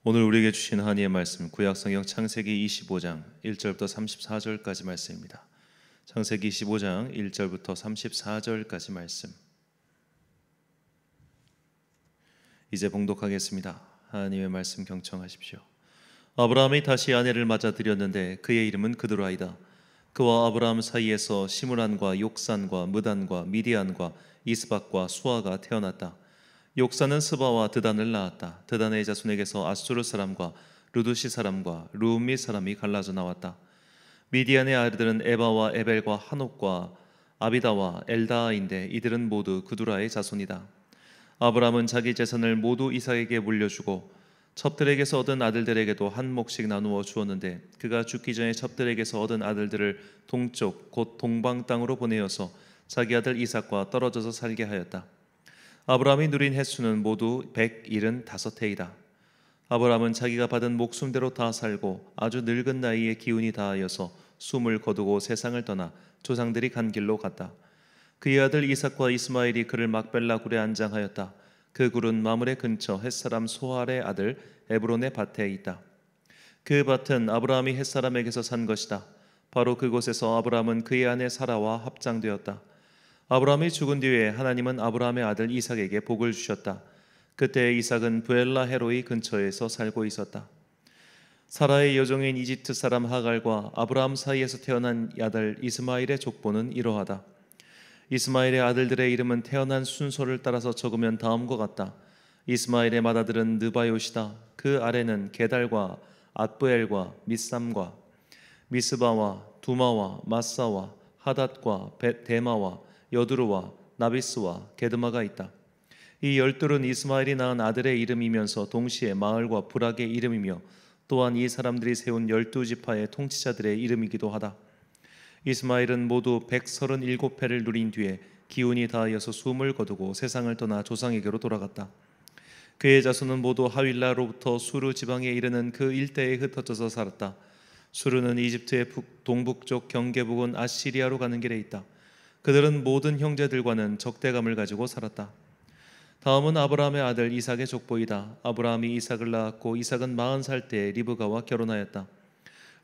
오늘 우리에게 주신 하나님의 말씀 구약성경 창세기 25장 1절부터 34절까지 말씀입니다. 창세기 25장 1절부터 34절까지 말씀 이제 봉독하겠습니다. 하나님의 말씀 경청하십시오. 아브라함이 다시 아내를 맞아들였는데 그의 이름은 그드라이다. 그와 아브라함 사이에서 시므란과 욕산과 무단과 미디안과 이스박과 수아가 태어났다. 욕산은 스바와 드단을 낳았다. 드단의 자손에게서 아수르 사람과 루두시 사람과 루음미 사람이 갈라져 나왔다. 미디안의 아들들은 에바와 에벨과 한옥과 아비다와 엘다아인데 이들은 모두 그두라의 자손이다. 아브라함은 자기 재산을 모두 이삭에게 물려주고 첩들에게서 얻은 아들들에게도 한 몫씩 나누어 주었는데 그가 죽기 전에 첩들에게서 얻은 아들들을 동쪽 곧 동방 땅으로 보내어서 자기 아들 이삭과 떨어져서 살게 하였다. 아브라함이 누린 횟수는 모두 175해이다. 아브라함은 자기가 받은 목숨대로 다 살고 아주 늙은 나이에 기운이 다하여서 숨을 거두고 세상을 떠나 조상들이 간 길로 갔다. 그의 아들 이삭과 이스마엘이 그를 막벨라 굴에 안장하였다. 그 굴은 마므레 근처 햇사람 소할의 아들 에브론의 밭에 있다. 그 밭은 아브라함이 햇사람에게서 산 것이다. 바로 그곳에서 아브라함은 그의 아내 사라와 합장되었다. 아브라함이 죽은 뒤에 하나님은 아브라함의 아들 이삭에게 복을 주셨다. 그때 이삭은 브엘라 헤로이 근처에서 살고 있었다. 사라의 여종인 이집트 사람 하갈과 아브라함 사이에서 태어난 아들 이스마엘의 족보는 이러하다. 이스마엘의 아들들의 이름은 태어난 순서를 따라서 적으면 다음과 같다. 이스마엘의 맏아들은 느바요시다. 그 아래는 게달과 앗브엘과 밑삼과 미스바와 두마와 마사와 하닷과 데마와 여두루와 나비스와 게드마가 있다. 이 열둘은 이스마엘이 낳은 아들의 이름이면서 동시에 마을과 부락의 이름이며 또한 이 사람들이 세운 12지파의 통치자들의 이름이기도 하다. 이스마엘은 모두 137해를 누린 뒤에 기운이 다하여서 숨을 거두고 세상을 떠나 조상에게로 돌아갔다. 그의 자손은 모두 하윌라로부터 수르 지방에 이르는 그 일대에 흩어져서 살았다. 수르는 이집트의 동북쪽 경계 부근 아시리아로 가는 길에 있다. 그들은 모든 형제들과는 적대감을 가지고 살았다. 다음은 아브라함의 아들 이삭의 족보이다. 아브라함이 이삭을 낳았고 이삭은 40살 때 리브가와 결혼하였다.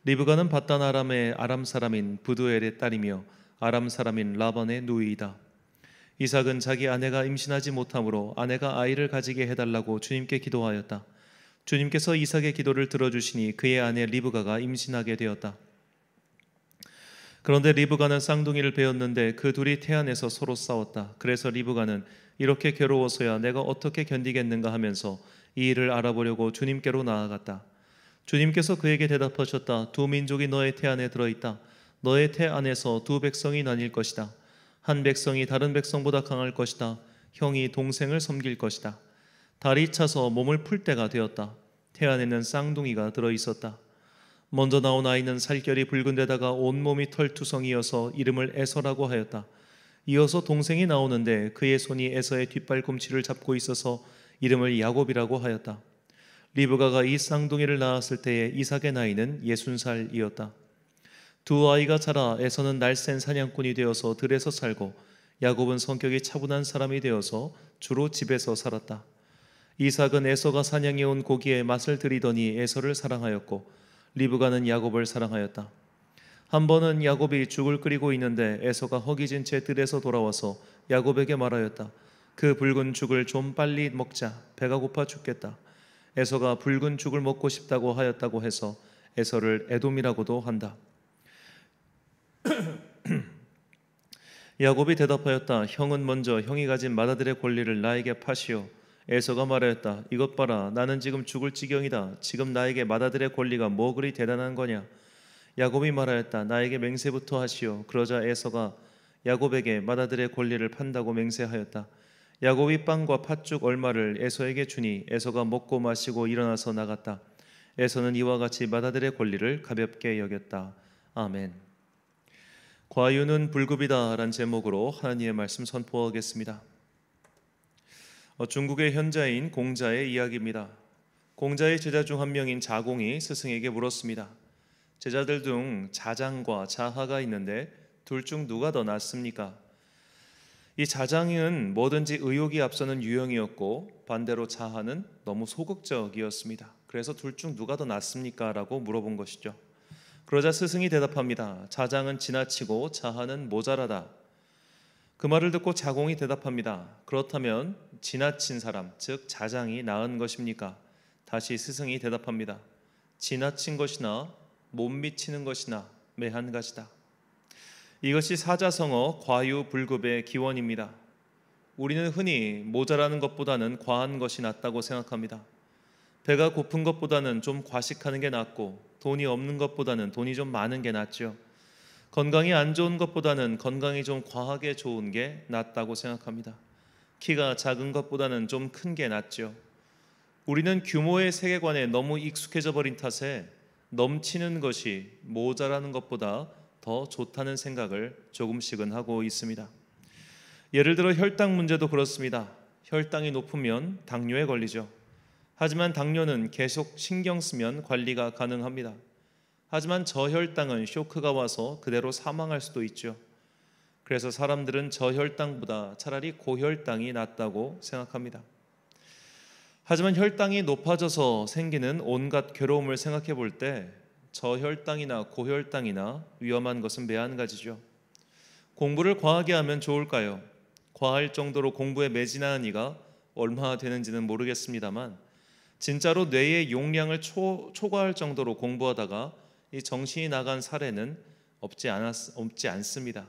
리브가는 바단 아람의 아람 사람인 부두엘의 딸이며 아람 사람인 라반의 누이이다. 이삭은 자기 아내가 임신하지 못하므로 아내가 아이를 가지게 해달라고 주님께 기도하였다. 주님께서 이삭의 기도를 들어주시니 그의 아내 리브가가 임신하게 되었다. 그런데 리브가는 쌍둥이를 배었는데 그 둘이 태안에서 서로 싸웠다. 그래서 리브가는 이렇게 괴로워서야 내가 어떻게 견디겠는가 하면서 이 일을 알아보려고 주님께로 나아갔다. 주님께서 그에게 대답하셨다. 두 민족이 너의 태 안에 들어있다. 너의 태 안에서 두 백성이 나뉠 것이다. 한 백성이 다른 백성보다 강할 것이다. 형이 동생을 섬길 것이다. 달이 차서 몸을 풀 때가 되었다. 태 안에는 쌍둥이가 들어있었다. 먼저 나온 아이는 살결이 붉은 데다가 온몸이 털투성이어서 이름을 에서라고 하였다. 이어서 동생이 나오는데 그의 손이 에서의 뒷발꿈치를 잡고 있어서 이름을 야곱이라고 하였다. 리브가가 이 쌍둥이를 낳았을 때에 이삭의 나이는 60살이었다. 두 아이가 자라 에서는 날쌘 사냥꾼이 되어서 들에서 살고 야곱은 성격이 차분한 사람이 되어서 주로 집에서 살았다. 이삭은 에서가 사냥해 온 고기에 맛을 들이더니 에서를 사랑하였고 리브가는 야곱을 사랑하였다. 한 번은 야곱이 죽을 끓이고 있는데 에서가 허기진 채 들에서 돌아와서 야곱에게 말하였다. 그 붉은 죽을 좀 빨리 먹자. 배가 고파 죽겠다. 에서가 붉은 죽을 먹고 싶다고 하였다고 해서 에서를 에돔이라고도 한다. 야곱이 대답하였다. 형은 먼저 형이 가진 맏아들의 권리를 나에게 파시오. 에서가 말하였다. 이것 봐라. 나는 지금 죽을 지경이다. 지금 나에게 맏아들의 권리가 뭐 그리 대단한 거냐. 야곱이 말하였다. 나에게 맹세부터 하시오. 그러자 에서가 야곱에게 맏아들의 권리를 판다고 맹세하였다. 야곱이 빵과 팥죽 얼마를 에서에게 주니 에서가 먹고 마시고 일어나서 나갔다. 에서는 이와 같이 맏아들의 권리를 가볍게 여겼다. 아멘. 과유는 불급이다 라는 제목으로 하나님의 말씀 선포하겠습니다. 중국의 현자인 공자의 이야기입니다. 공자의 제자 중 한 명인 자공이 스승에게 물었습니다. 제자들 중 자장과 자하가 있는데 둘 중 누가 더 낫습니까? 이 자장은 뭐든지 의욕이 앞서는 유형이었고 반대로 자하는 너무 소극적이었습니다. 그래서 둘 중 누가 더 낫습니까? 라고 물어본 것이죠. 그러자 스승이 대답합니다. 자장은 지나치고 자하는 모자라다. 그 말을 듣고 자공이 대답합니다. 그렇다면 지나친 사람, 즉 자장이 나은 것입니까? 다시 스승이 대답합니다. 지나친 것이나 못 미치는 것이나 매한 가지다. 이것이 사자성어 과유불급의 기원입니다. 우리는 흔히 모자라는 것보다는 과한 것이 낫다고 생각합니다. 배가 고픈 것보다는 좀 과식하는 게 낫고, 돈이 없는 것보다는 돈이 좀 많은 게 낫죠. 건강이 안 좋은 것보다는 건강이 좀 과하게 좋은 게 낫다고 생각합니다. 키가 작은 것보다는 좀 큰 게 낫죠. 우리는 규모의 세계관에 너무 익숙해져 버린 탓에 넘치는 것이 모자라는 것보다 더 좋다는 생각을 조금씩은 하고 있습니다. 예를 들어 혈당 문제도 그렇습니다. 혈당이 높으면 당뇨에 걸리죠. 하지만 당뇨는 계속 신경 쓰면 관리가 가능합니다. 하지만 저혈당은 쇼크가 와서 그대로 사망할 수도 있죠. 그래서 사람들은 저혈당보다 차라리 고혈당이 낫다고 생각합니다. 하지만 혈당이 높아져서 생기는 온갖 괴로움을 생각해 볼 때 저혈당이나 고혈당이나 위험한 것은 매한 가지죠. 공부를 과하게 하면 좋을까요? 과할 정도로 공부에 매진하는 이가 얼마나 되는지는 모르겠습니다만 진짜로 뇌의 용량을 초과할 정도로 공부하다가 이 정신이 나간 사례는 없지 않습니다.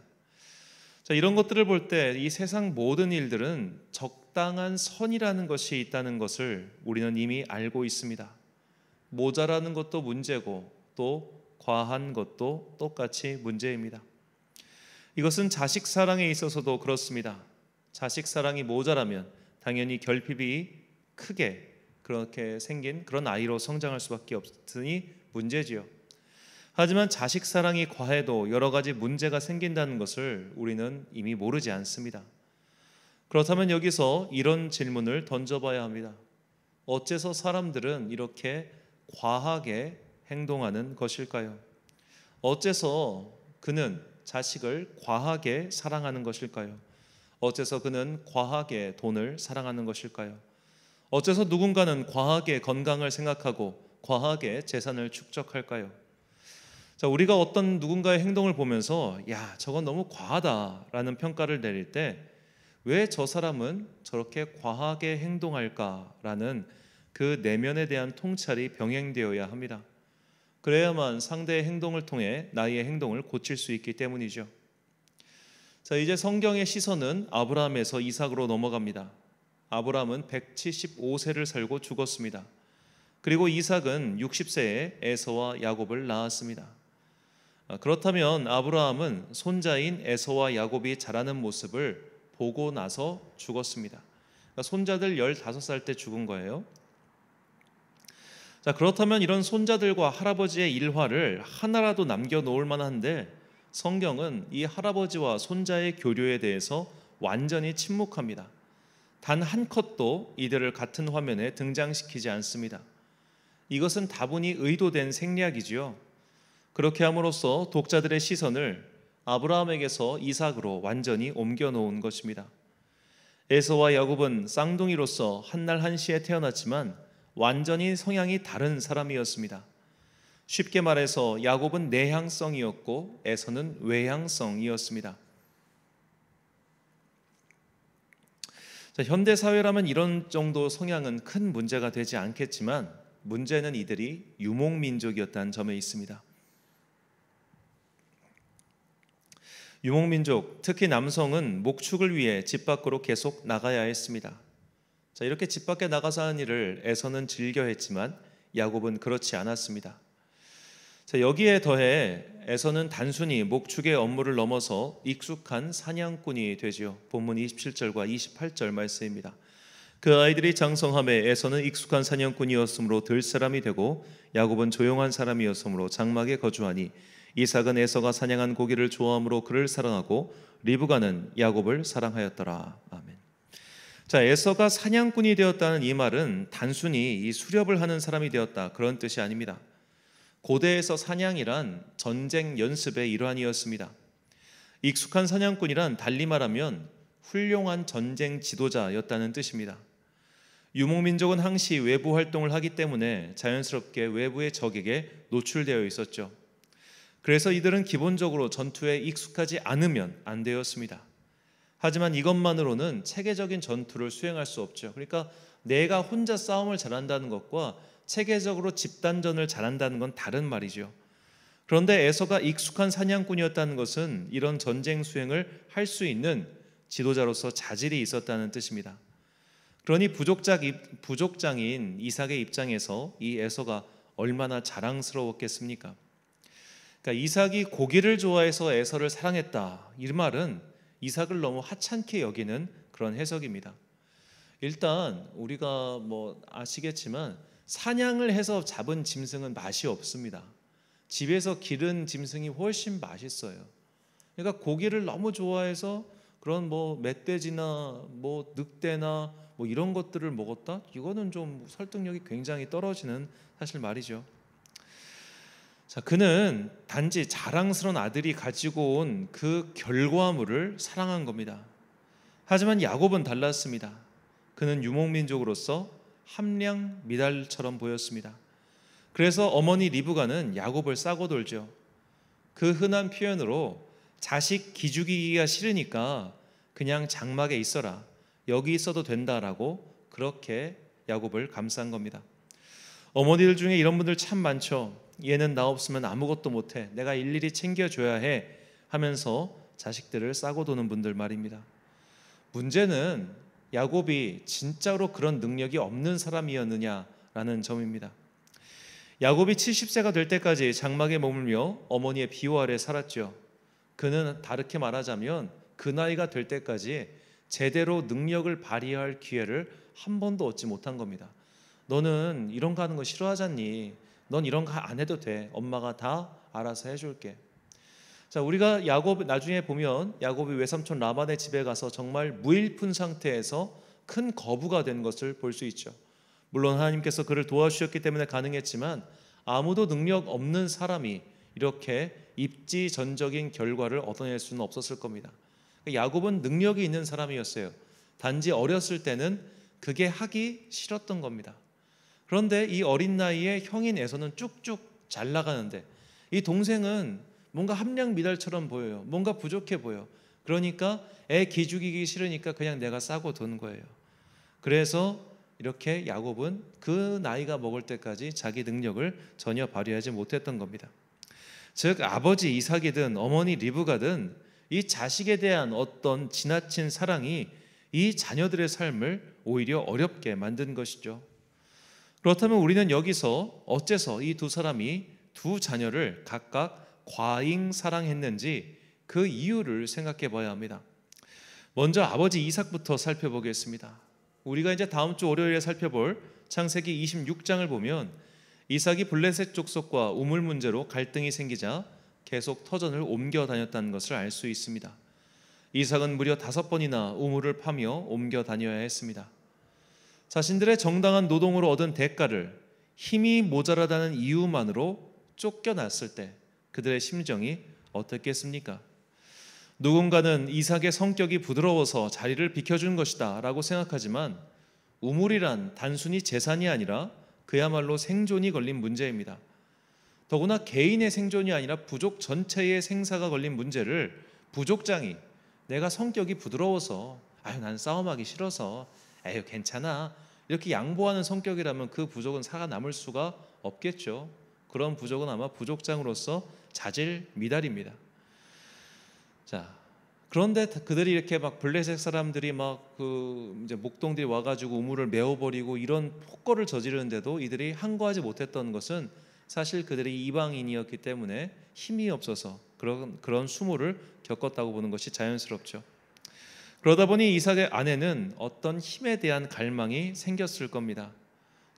자, 이런 것들을 볼 때 이 세상 모든 일들은 적당한 선이라는 것이 있다는 것을 우리는 이미 알고 있습니다. 모자라는 것도 문제고 또 과한 것도 똑같이 문제입니다. 이것은 자식 사랑에 있어서도 그렇습니다. 자식 사랑이 모자라면 당연히 결핍이 크게 그렇게 생긴 그런 아이로 성장할 수밖에 없으니 문제지요. 하지만 자식 사랑이 과해도 여러 가지 문제가 생긴다는 것을 우리는 이미 모르지 않습니다. 그렇다면 여기서 이런 질문을 던져봐야 합니다. 어째서 사람들은 이렇게 과하게 행동하는 것일까요? 어째서 그는 자식을 과하게 사랑하는 것일까요? 어째서 그는 과하게 돈을 사랑하는 것일까요? 어째서 누군가는 과하게 건강을 생각하고 과하게 재산을 축적할까요? 자, 우리가 어떤 누군가의 행동을 보면서 야, 저건 너무 과하다라는 평가를 내릴 때 왜 저 사람은 저렇게 과하게 행동할까라는 그 내면에 대한 통찰이 병행되어야 합니다. 그래야만 상대의 행동을 통해 나의 행동을 고칠 수 있기 때문이죠. 자, 이제 성경의 시선은 아브라함에서 이삭으로 넘어갑니다. 아브라함은 175세를 살고 죽었습니다. 그리고 이삭은 60세에 에서와 야곱을 낳았습니다. 그렇다면 아브라함은 손자인 에서와 야곱이 자라는 모습을 보고 나서 죽었습니다. 그러니까 손자들 15살 때 죽은 거예요. 자, 그렇다면 이런 손자들과 할아버지의 일화를 하나라도 남겨놓을 만한데 성경은 이 할아버지와 손자의 교류에 대해서 완전히 침묵합니다. 단 한 컷도 이들을 같은 화면에 등장시키지 않습니다. 이것은 다분히 의도된 생략이지요. 그렇게 함으로써 독자들의 시선을 아브라함에게서 이삭으로 완전히 옮겨놓은 것입니다. 에서와 야곱은 쌍둥이로서 한날 한시에 태어났지만 완전히 성향이 다른 사람이었습니다. 쉽게 말해서 야곱은 내향성이었고 에서는 외향성이었습니다. 자, 현대 사회라면 이런 정도 성향은 큰 문제가 되지 않겠지만 문제는 이들이 유목민족이었다는 점에 있습니다. 유목민족, 특히 남성은 목축을 위해 집 밖으로 계속 나가야 했습니다. 자, 이렇게 집 밖에 나가서 하는 일을 에서는 즐겨 했지만 야곱은 그렇지 않았습니다. 자, 여기에 더해 에서는 단순히 목축의 업무를 넘어서 익숙한 사냥꾼이 되지요. 본문 27절과 28절 말씀입니다. 그 아이들이 장성함에 에서는 익숙한 사냥꾼이었으므로 들 사람이 되고 야곱은 조용한 사람이었으므로 장막에 거주하니 이삭은 에서가 사냥한 고기를 좋아함으로 그를 사랑하고 리브가는 야곱을 사랑하였더라. 아멘. 자, 에서가 사냥꾼이 되었다는 이 말은 단순히 이 수렵을 하는 사람이 되었다 그런 뜻이 아닙니다. 고대에서 사냥이란 전쟁 연습의 일환이었습니다. 익숙한 사냥꾼이란 달리 말하면 훌륭한 전쟁 지도자였다는 뜻입니다. 유목민족은 항시 외부 활동을 하기 때문에 자연스럽게 외부의 적에게 노출되어 있었죠. 그래서 이들은 기본적으로 전투에 익숙하지 않으면 안 되었습니다. 하지만 이것만으로는 체계적인 전투를 수행할 수 없죠. 그러니까 내가 혼자 싸움을 잘한다는 것과 체계적으로 집단전을 잘한다는 건 다른 말이죠. 그런데 에서가 익숙한 사냥꾼이었다는 것은 이런 전쟁 수행을 할 수 있는 지도자로서 자질이 있었다는 뜻입니다. 그러니 부족장인 이삭의 입장에서 이 에서가 얼마나 자랑스러웠겠습니까? 그러니까 이삭이 고기를 좋아해서 에서를 사랑했다, 이 말은 이삭을 너무 하찮게 여기는 그런 해석입니다. 일단 우리가 아시겠지만 사냥을 해서 잡은 짐승은 맛이 없습니다. 집에서 기른 짐승이 훨씬 맛있어요. 그러니까 고기를 너무 좋아해서 그런 멧돼지나 늑대나 이런 것들을 먹었다? 이거는 좀 설득력이 굉장히 떨어지는 사실 말이죠. 자, 그는 단지 자랑스러운 아들이 가지고 온 그 결과물을 사랑한 겁니다. 하지만 야곱은 달랐습니다. 그는 유목민족으로서 함량미달처럼 보였습니다. 그래서 어머니 리브가는 야곱을 싸고 돌죠. 그 흔한 표현으로 자식 기죽이기가 싫으니까 그냥 장막에 있어라, 여기 있어도 된다라고 그렇게 야곱을 감싼 겁니다. 어머니들 중에 이런 분들 참 많죠. 얘는 나 없으면 아무것도 못해, 내가 일일이 챙겨줘야 해 하면서 자식들을 싸고 도는 분들 말입니다. 문제는 야곱이 진짜로 그런 능력이 없는 사람이었느냐라는 점입니다. 야곱이 70세가 될 때까지 장막에 머물며 어머니의 비호 아래 살았죠. 그는 다르게 말하자면 그 나이가 될 때까지 제대로 능력을 발휘할 기회를 한 번도 얻지 못한 겁니다. 너는 이런 거 하는 거 싫어하잖니, 넌 이런 거 안 해도 돼, 엄마가 다 알아서 해줄게. 자, 우리가 야곱 나중에 보면 야곱이 외삼촌 라반의 집에 가서 정말 무일푼 상태에서 큰 거부가 된 것을 볼 수 있죠. 물론 하나님께서 그를 도와주셨기 때문에 가능했지만 아무도 능력 없는 사람이 이렇게 입지전적인 결과를 얻어낼 수는 없었을 겁니다. 야곱은 능력이 있는 사람이었어요. 단지 어렸을 때는 그게 하기 싫었던 겁니다. 그런데 이 어린 나이에 형인 에서는 쭉쭉 잘 나가는데 이 동생은 뭔가 함량미달처럼 보여요. 뭔가 부족해 보여. 그러니까 애 기죽이기 싫으니까 그냥 내가 싸고 돈 거예요. 그래서 이렇게 야곱은 그 나이가 먹을 때까지 자기 능력을 전혀 발휘하지 못했던 겁니다. 즉 아버지 이삭이든 어머니 리브가든 이 자식에 대한 어떤 지나친 사랑이 이 자녀들의 삶을 오히려 어렵게 만든 것이죠. 그렇다면 우리는 여기서 어째서 이 두 사람이 두 자녀를 각각 과잉 사랑했는지 그 이유를 생각해 봐야 합니다. 먼저 아버지 이삭부터 살펴보겠습니다. 우리가 이제 다음 주 월요일에 살펴볼 창세기 26장을 보면 이삭이 블레셋 족속과 우물 문제로 갈등이 생기자 계속 터전을 옮겨 다녔다는 것을 알 수 있습니다. 이삭은 무려 5번이나 우물을 파며 옮겨 다녀야 했습니다. 자신들의 정당한 노동으로 얻은 대가를 힘이 모자라다는 이유만으로 쫓겨났을 때 그들의 심정이 어떻겠습니까? 누군가는 이삭의 성격이 부드러워서 자리를 비켜준 것이다 라고 생각하지만 우물이란 단순히 재산이 아니라 그야말로 생존이 걸린 문제입니다. 더구나 개인의 생존이 아니라 부족 전체의 생사가 걸린 문제를 부족장이 내가 성격이 부드러워서 난 싸움하기 싫어서 괜찮아 이렇게 양보하는 성격이라면 그 부족은 살아남을 수가 없겠죠. 그런 부족은 아마 부족장으로서 자질 미달입니다. 자, 그런데 그들이 이렇게 블레셋 사람들이 이제 목동들이 와가지고 우물을 메워버리고 이런 폭거를 저지르는데도 이들이 항거하지 못했던 것은 사실 그들이 이방인이었기 때문에 힘이 없어서 그런 수모를 겪었다고 보는 것이 자연스럽죠. 그러다 보니 이삭의 아내는 어떤 힘에 대한 갈망이 생겼을 겁니다.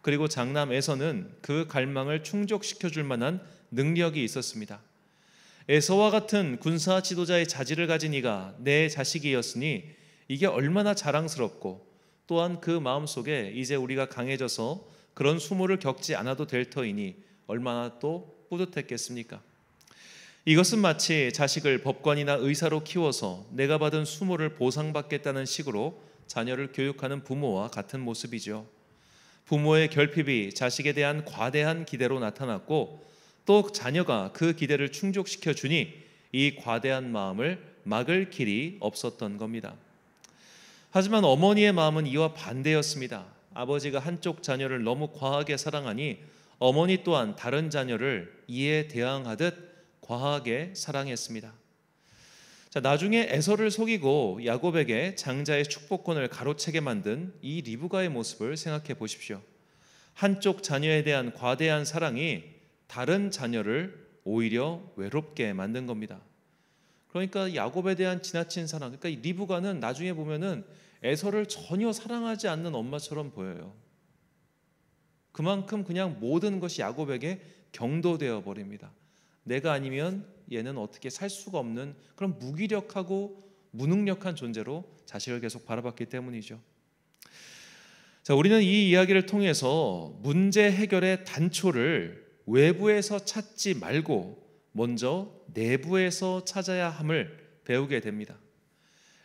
그리고 장남 에서는 그 갈망을 충족시켜 줄 만한 능력이 있었습니다. 에서와 같은 군사 지도자의 자질을 가진 이가 내 자식이었으니 이게 얼마나 자랑스럽고 또한 그 마음속에 이제 우리가 강해져서 그런 수모를 겪지 않아도 될 터이니 얼마나 또 뿌듯했겠습니까? 이것은 마치 자식을 법관이나 의사로 키워서 내가 받은 수모를 보상받겠다는 식으로 자녀를 교육하는 부모와 같은 모습이죠. 부모의 결핍이 자식에 대한 과대한 기대로 나타났고 또 자녀가 그 기대를 충족시켜 주니 이 과대한 마음을 막을 길이 없었던 겁니다. 하지만 어머니의 마음은 이와 반대였습니다. 아버지가 한쪽 자녀를 너무 과하게 사랑하니 어머니 또한 다른 자녀를 이에 대항하듯 과하게 사랑했습니다. 자, 나중에 에서를 속이고 야곱에게 장자의 축복권을 가로채게 만든 이 리브가의 모습을 생각해 보십시오. 한쪽 자녀에 대한 과대한 사랑이 다른 자녀를 오히려 외롭게 만든 겁니다. 그러니까 야곱에 대한 지나친 사랑, 그러니까 이 리브가는 나중에 보면은 에서를 전혀 사랑하지 않는 엄마처럼 보여요. 그만큼 그냥 모든 것이 야곱에게 경도되어 버립니다. 내가 아니면 얘는 어떻게 살 수가 없는 그런 무기력하고 무능력한 존재로 자식을 계속 바라봤기 때문이죠. 자, 우리는 이 이야기를 통해서 문제 해결의 단초를 외부에서 찾지 말고 먼저 내부에서 찾아야 함을 배우게 됩니다.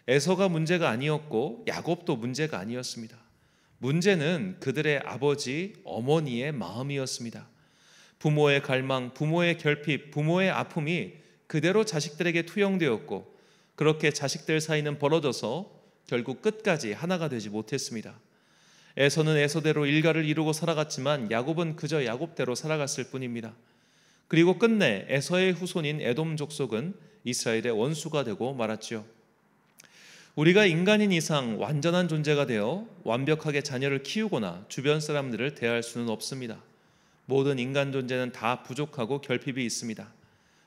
에서가 문제가 아니었고 야곱도 문제가 아니었습니다. 문제는 그들의 아버지, 어머니의 마음이었습니다. 부모의 갈망, 부모의 결핍, 부모의 아픔이 그대로 자식들에게 투영되었고 그렇게 자식들 사이는 벌어져서 결국 끝까지 하나가 되지 못했습니다. 에서는 에서대로 일가를 이루고 살아갔지만 야곱은 그저 야곱대로 살아갔을 뿐입니다. 그리고 끝내 에서의 후손인 에돔 족속은 이스라엘의 원수가 되고 말았지요. 우리가 인간인 이상 완전한 존재가 되어 완벽하게 자녀를 키우거나 주변 사람들을 대할 수는 없습니다. 모든 인간 존재는 다 부족하고 결핍이 있습니다.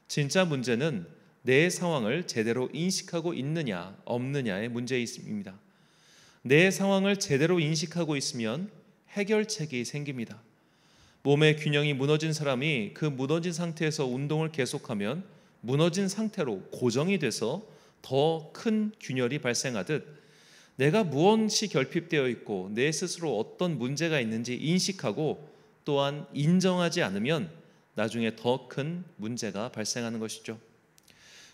진짜 문제는 내 상황을 제대로 인식하고 있느냐 없느냐의 문제입니다. 내 상황을 제대로 인식하고 있으면 해결책이 생깁니다. 몸의 균형이 무너진 사람이 그 무너진 상태에서 운동을 계속하면 무너진 상태로 고정이 돼서 더 큰 균열이 발생하듯 내가 무엇이 결핍되어 있고 내 스스로 어떤 문제가 있는지 인식하고 또한 인정하지 않으면 나중에 더 큰 문제가 발생하는 것이죠.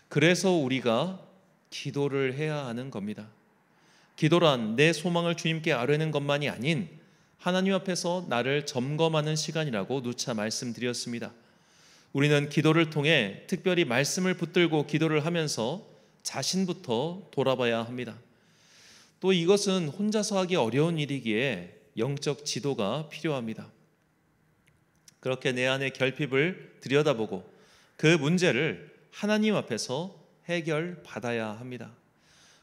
그래서 우리가 기도를 해야 하는 겁니다. 기도란 내 소망을 주님께 아뢰는 것만이 아닌 하나님 앞에서 나를 점검하는 시간이라고 누차 말씀드렸습니다. 우리는 기도를 통해 특별히 말씀을 붙들고 기도를 하면서 자신부터 돌아봐야 합니다. 또 이것은 혼자서 하기 어려운 일이기에 영적 지도가 필요합니다. 그렇게 내 안의 결핍을 들여다보고 그 문제를 하나님 앞에서 해결받아야 합니다.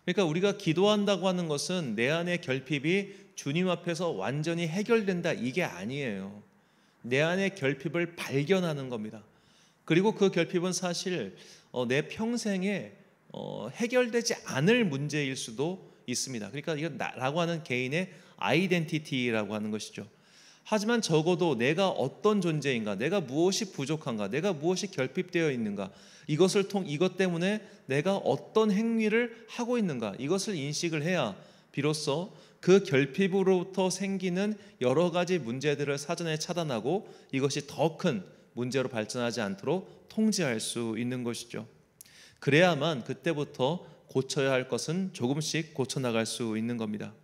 그러니까 우리가 기도한다고 하는 것은 내 안의 결핍이 주님 앞에서 완전히 해결된다 이게 아니에요. 내 안의 결핍을 발견하는 겁니다. 그리고 그 결핍은 사실 내 평생에 해결되지 않을 문제일 수도 있습니다. 그러니까 이건 나라고 하는 개인의 아이덴티티라고 하는 것이죠. 하지만 적어도 내가 어떤 존재인가, 내가 무엇이 부족한가, 내가 무엇이 결핍되어 있는가, 이것 때문에 내가 어떤 행위를 하고 있는가, 이것을 인식을 해야 비로소 그 결핍으로부터 생기는 여러 가지 문제들을 사전에 차단하고 이것이 더 큰 문제로 발전하지 않도록 통제할 수 있는 것이죠. 그래야만 그때부터 고쳐야 할 것은 조금씩 고쳐나갈 수 있는 겁니다.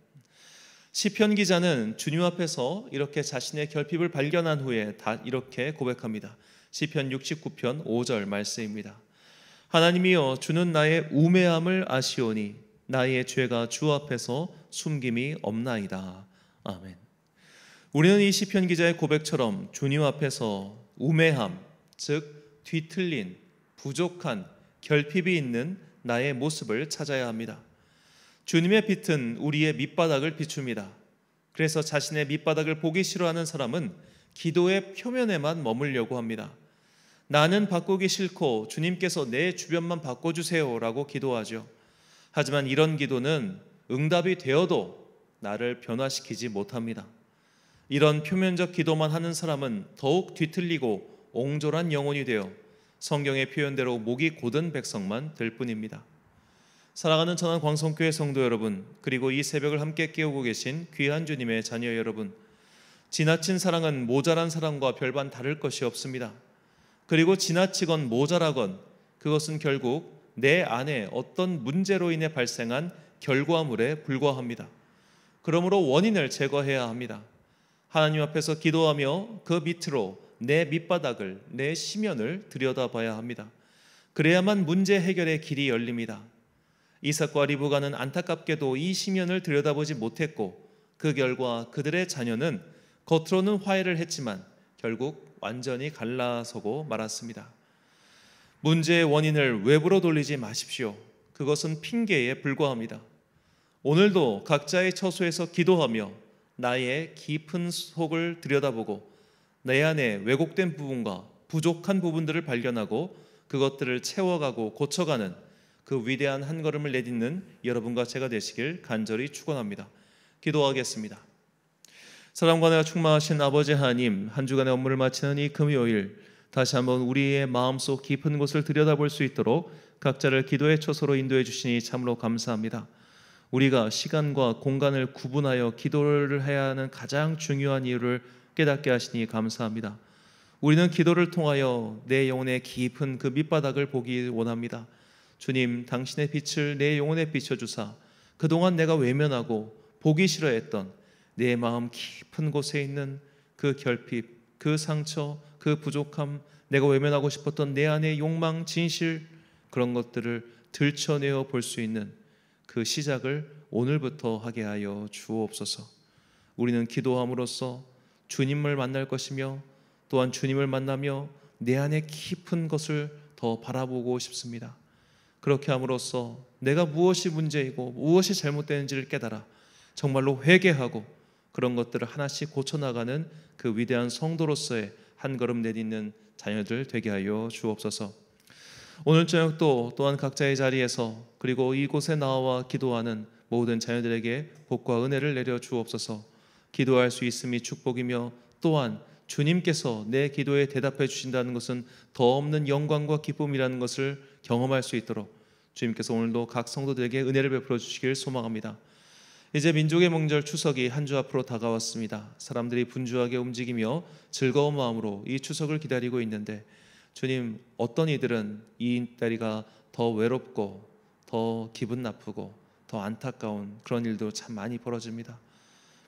시편 기자는 주님 앞에서 이렇게 자신의 결핍을 발견한 후에 다 이렇게 고백합니다. 시편 69편 5절 말씀입니다. 하나님이여 주는 나의 우매함을 아시오니 나의 죄가 주 앞에서 숨김이 없나이다. 아멘. 우리는 이 시편 기자의 고백처럼 주님 앞에서 우매함, 즉 뒤틀린, 부족한, 결핍이 있는 나의 모습을 찾아야 합니다. 주님의 빛은 우리의 밑바닥을 비춥니다. 그래서 자신의 밑바닥을 보기 싫어하는 사람은 기도의 표면에만 머물려고 합니다. 나는 바꾸기 싫고 주님께서 내 주변만 바꿔주세요 라고 기도하죠. 하지만 이런 기도는 응답이 되어도 나를 변화시키지 못합니다. 이런 표면적 기도만 하는 사람은 더욱 뒤틀리고 옹졸한 영혼이 되어 성경의 표현대로 목이 곧은 백성만 될 뿐입니다. 사랑하는 천안 광성교회 성도 여러분, 그리고 이 새벽을 함께 깨우고 계신 귀한 주님의 자녀 여러분, 지나친 사랑은 모자란 사랑과 별반 다를 것이 없습니다. 그리고 지나치건 모자라건 그것은 결국 내 안에 어떤 문제로 인해 발생한 결과물에 불과합니다. 그러므로 원인을 제거해야 합니다. 하나님 앞에서 기도하며 그 밑으로 내 밑바닥을, 내 시면을 들여다봐야 합니다. 그래야만 문제 해결의 길이 열립니다. 이삭과 리브가는 안타깝게도 이 시면을 들여다보지 못했고 그 결과 그들의 자녀는 겉으로는 화해를 했지만 결국 완전히 갈라서고 말았습니다. 문제의 원인을 외부로 돌리지 마십시오. 그것은 핑계에 불과합니다. 오늘도 각자의 처소에서 기도하며 나의 깊은 속을 들여다보고 내 안에 왜곡된 부분과 부족한 부분들을 발견하고 그것들을 채워가고 고쳐가는 그 위대한 한 걸음을 내딛는 여러분과 제가 되시길 간절히 축원합니다. 기도하겠습니다. 사랑과 은혜가 충만하신 아버지 하나님, 한 주간의 업무를 마치는 이 금요일 다시 한번 우리의 마음속 깊은 곳을 들여다볼 수 있도록 각자를 기도의 처소로 인도해 주시니 참으로 감사합니다. 우리가 시간과 공간을 구분하여 기도를 해야 하는 가장 중요한 이유를 깨닫게 하시니 감사합니다. 우리는 기도를 통하여 내 영혼의 깊은 그 밑바닥을 보기 원합니다. 주님, 당신의 빛을 내 영혼에 비춰주사 그동안 내가 외면하고 보기 싫어했던 내 마음 깊은 곳에 있는 그 결핍, 그 상처, 그 부족함, 내가 외면하고 싶었던 내 안의 욕망, 진실, 그런 것들을 들춰내어 볼 수 있는 그 시작을 오늘부터 하게 하여 주옵소서. 우리는 기도함으로써 주님을 만날 것이며 또한 주님을 만나며 내 안에 깊은 것을 더 바라보고 싶습니다. 그렇게 함으로써 내가 무엇이 문제이고 무엇이 잘못되는지를 깨달아 정말로 회개하고 그런 것들을 하나씩 고쳐나가는 그 위대한 성도로서의 한 걸음 내딛는 자녀들 되게 하여 주옵소서. 오늘 저녁도 또한 각자의 자리에서 그리고 이곳에 나와 기도하는 모든 자녀들에게 복과 은혜를 내려 주옵소서. 기도할 수 있음이 축복이며 또한 주님께서 내 기도에 대답해 주신다는 것은 더 없는 영광과 기쁨이라는 것을 경험할 수 있도록 주님께서 오늘도 각 성도들에게 은혜를 베풀어 주시길 소망합니다. 이제 민족의 명절 추석이 한 주 앞으로 다가왔습니다. 사람들이 분주하게 움직이며 즐거운 마음으로 이 추석을 기다리고 있는데 주님, 어떤 이들은 이 다리가 더 외롭고 더 기분 나쁘고 더 안타까운 그런 일도 참 많이 벌어집니다.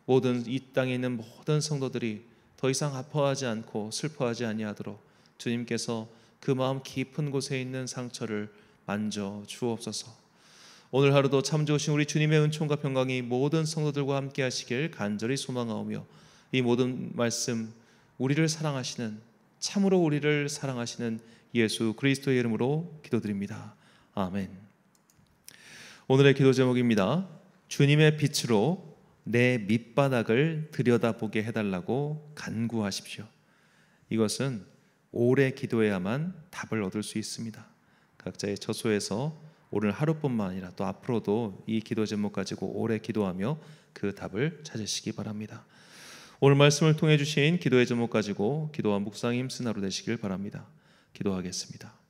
모든 이 땅에 있는 모든 성도들이 더 이상 아파하지 않고 슬퍼하지 아니하도록 주님께서 그 마음 깊은 곳에 있는 상처를 만져 주옵소서. 오늘 하루도 참 좋으신 우리 주님의 은총과 평강이 모든 성도들과 함께 하시길 간절히 소망하오며 이 모든 말씀 우리를 사랑하시는, 참으로 우리를 사랑하시는 예수 그리스도의 이름으로 기도드립니다. 아멘. 오늘의 기도 제목입니다. 주님의 빛으로 내 밑바닥을 들여다보게 해달라고 간구하십시오. 이것은 오래 기도해야만 답을 얻을 수 있습니다. 각자의 처소에서 오늘 하루뿐만 아니라 또 앞으로도 이 기도 제목 가지고 오래 기도하며 그 답을 찾으시기 바랍니다. 오늘 말씀을 통해 주신 기도의 제목 가지고 기도와 묵상에 힘쓴 하루 되시길 바랍니다. 기도하겠습니다.